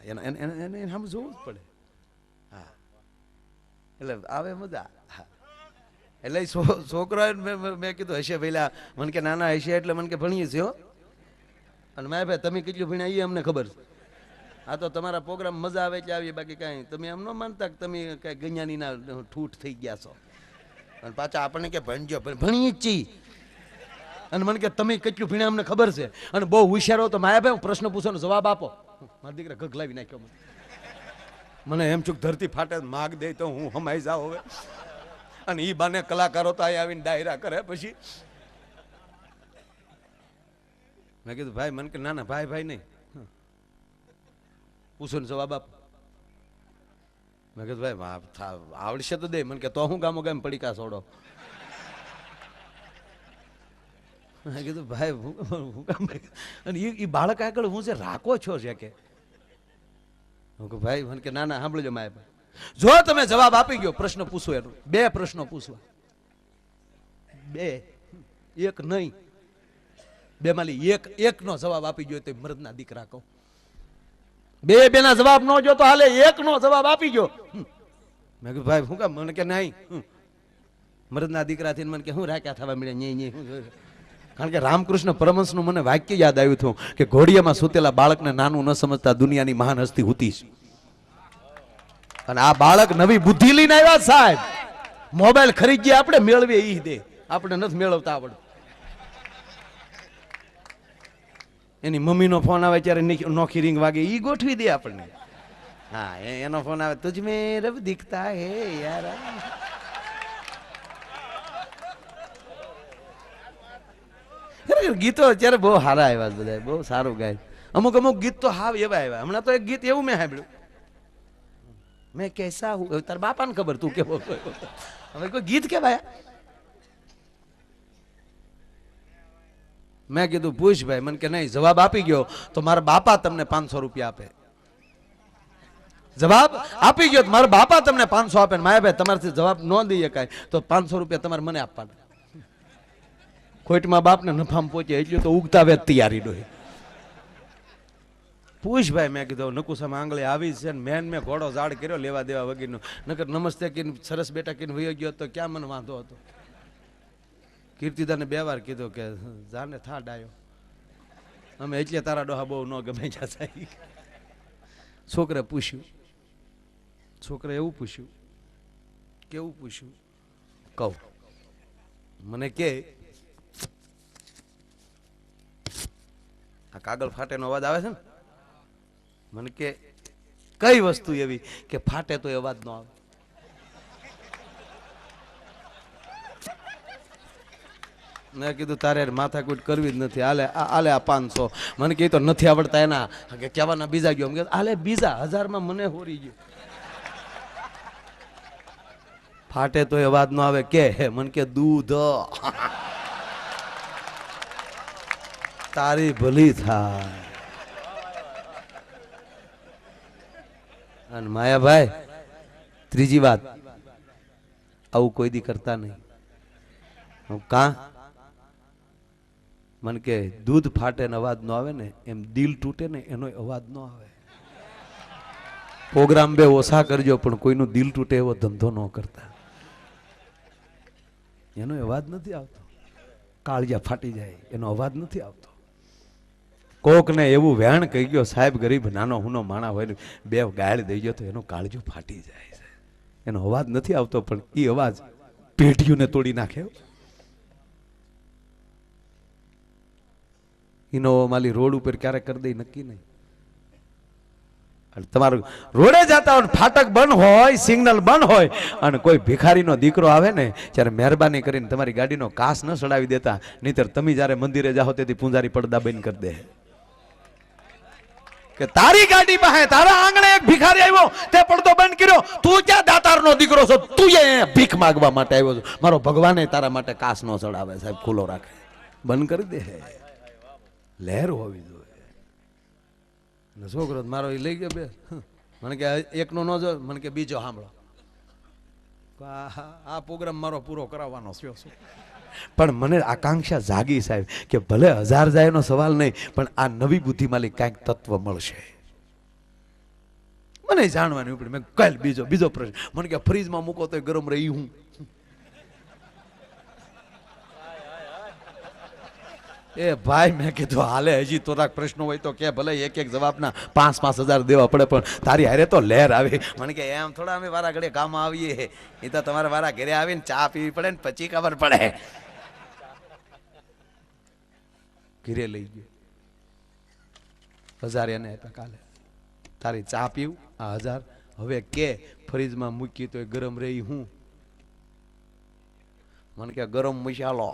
એને આમ જોવું જ પડે. હા એટલે આવે મજા. હા એટલે છોકરા મેં કીધું હશે પેલા મને કે નાના હશે એટલે મને કે ભણીએ છીએ હો. અને માય ભાઈ તમે કેટલું ભણ્યા એ અમને ખબર છે. આ તો તમારા પ્રોગ્રામ મજા આવે એટલે આવીએ, બાકી કાંઈ તમે એમ ન માનતા કે તમે કાંઈ ગણ્યાનીના ઠૂઠ થઈ ગયા છો. અને પાછા આપણને કે ભણજો ભણીએ જ છીએ. અને મને કે તમે કેટલું ભણ્યા અમને ખબર છે અને બહુ હોશિયાર હો તો માયા ભાઈ હું પ્રશ્ન પૂછવાનો જવાબ આપો. મારા દીકરા ગગલાવી નાખ્યો મને એમ ચૂક ધરતી ફાટે માગ દે તો હું હમાઈ જાઉં હવે. અને એ બાને કલાકારો તો અહીં આવીને ડાયરા કરે. પછી મેં કીધું ભાઈ મને કે ના ના ભાઈ ભાઈ નહીં, પૂછો ને જવાબ આપો. મેં કીધું ભાઈ આવડશે તો દે. મને કે તો હું ગામો ગામ પડીકા છોડો. મેં કીધું ભાઈ હું કામ. અને એ બાળક આગળ હું છે રાખો છો છે કે હું કે ભાઈ મને કે ના ના સાંભળજો માય ભાઈ, જો તમે જવાબ આપી ગયો પ્રશ્ન પૂછો એનો 2 પ્રશ્નો પૂછવા, 2 એક નહીં 2 માંથી એક નો જવાબ આપી ગયો તો મર્દના દીકરા કહો. 2 ના જવાબ ન જો તો હાલે, 1 નો જવાબ આપી ગયો. મેં કીધું ભાઈ હું કામ. મને કે નહીં મર્દના દીકરાથી મને કે હું રાખ્યા થવા મળે નહીં. કારણ કે રામકૃષ્ણ પરમહંસનું મને વાક્ય યાદ આવ્યું હતું કે ઘોડિયામાં સૂતેલા બાળકને નાનું ન સમજતા દુનિયાની મહાન હસ્તી હોતી છે. અને આ બાળક નવી બુદ્ધિ લઈને આવ્યા સાહેબ. મોબાઈલ ખરીદીએ આપણે મેળવીએ ઈ દે, આપણે નથી મેળવતા આવડતું. એની મમ્મીનો ફોન આવે ત્યારે નોખી રિંગ વાગે ઈ ગોઠવી દે આપણને. હા એનો ફોન આવે તુજ મેં રબ દિખતા હે યાર. ગીતો અત્યારે બહુ સારા આવ્યા બધા, બહુ સારું ગાય. અમુક ગીત તો હાવ એવા આવ્યા. હમણાં તો એક ગીત એવું મેં સાંભળ્યું, મેં કેસા હું. તાર બાપાને ખબર તું કેવો. હવે કોઈ ગીત કેવાય. મેં કીધું પૂછ ભાઈ. મને કે નહીં જવાબ આપી ગયો તો મારા બાપા તમને 500 રૂપિયા આપે. જવાબ આપી ગયો તો મારા બાપા તમને 500 આપે. માયા ભાઈ તમારાથી જવાબ ન દઈએ કાંઈ તો 500 રૂપિયા તમારે મને આપવાના. ખોટમાં બાપને નફામાં પહોંચે એટલું તો ઉગતા વેત તૈયારી ડોહી. પૂછ ભાઈ. મેં કીધું નકુસામાં આંગળી આવી છે ને મેં ઘોડો ઝાડ કર્યો લેવા દેવા વગરનો. નકર નમસ્તે કીને સરસ બેટા કીને વયો ગયો તો ક્યાં મને વાંધો હતો. કીર્તિદાને 2 વાર કીધું કે જાને થા ડાયો, અમે એટલે તારા ડોહા બહુ ન ગમે જતા. છોકરે પૂછ્યું, છોકરે એવું પૂછ્યું. કેવું પૂછ્યું કહું. મને કે આ કાગળ ફાટેનો અવાજ આવે છે ને, મને કે કઈ વસ્તુ એવી કે ફાટે તો અવાજ ન આવે. મેં કીધું તારે માથાકૂટ કરવી જ નથી. આલે આ 500. મને કહે તો નથી આવડતા એના કે કહેવાના બીજા ગયો. કે આલે બીજા 1000માં મને હોરી ગયો. ફાટે તો અવાજ ન આવે કે મને કે દૂધ તારી ભલી થાય. અને માયાભાઈ ત્રીજી વાત, આવું કોઈ દી કરતા નહીં. કાં મને કે દૂધ ફાટે ને અવાજ ન આવે ને એમ દિલ તૂટે ને એનો અવાજ ન આવે. પ્રોગ્રામ 2 ઓછા કરજો પણ કોઈનું દિલ તૂટે એવો ધંધો ન કરતા. એનો અવાજ નથી આવતો. કાળિયા ફાટી જાય એનો અવાજ નથી આવતો. કોક ને એવું વેણ કહી ગયો સાહેબ ગરીબ નાનો હુનો માણા હોય 2 ગાળ દઈ ગયો તો એનું કાળજું ફાટી જાય છે. એનો અવાજ નથી આવતો પણ એ અવાજ પેઢીઓને તોડી નાખે. એનો માલી રોડ ઉપર ક્યારેક કરી દઈ નક્કી નહીં. તમારું રોડે જતા હોય ફાટક બંધ હોય, સિગ્નલ બંધ હોય અને કોઈ ભિખારીનો દીકરો આવે ને ત્યારે મહેરબાની કરીને તમારી ગાડીનો કાચ ન સડાવી દેતા. નહીતર તમે જ્યારે મંદિરે જાઓ તેથી પૂંજારી પડદા બંધ કરી દે કે તારી ગાડી પાસે તારા આંગણે એક ભિખારી આવ્યો તે પડદો બંધ કર્યો. તું ક્યાં દાતારનો દીકરો છો? તું અહીંયા ભીખ માંગવા માટે આવ્યો છો. મારો ભગવાને તારા માટે કાચ ન સડાવે સાહેબ, ખુલ્લો રાખે. બંધ કરી દે. લહેર હોવી જોઈએ. છોકરો મારો એ લઈ ગયો 2. મને કે એકનો ન જો. મને કે બીજો સાંભળો. આ પ્રોગ્રામ મારો પૂરો કરાવવાનો છે. પણ મને આકાંક્ષા જાગી સાહેબ કે ભલે 1000 જાય નો સવાલ નહીં પણ આ નવી બુદ્ધિ માલી કાંઈક તત્વ મળશે. મને જાણવાની ઉપડી. મેં કાલ બીજો પ્રશ્ન. મને કે ફ્રીજમાં મૂકો તો ગરમ રહી હું. એ ભાઈ મેં કીધું હાલે હજી થોડાક પ્રશ્નો હોય તો કે ભલે એક જવાબના 5,000 દેવા પડે, પણ તારી હારે તો લહેર આવે. મને કે એમ થોડા અમે વારા ઘડે કામમાં આવીએ, એ તો તમારે વારા ઘરે આવીને ચા પીવી પડે ને પછી ખબર પડે. ઘરે લઈ ગયો 1000 એને આપ્યા કાલે. તારી ચા પીવું આ 1000. હવે કે ફ્રીજમાં મૂકી તો ગરમ રહી હું. મને કે ગરમ મસાલો.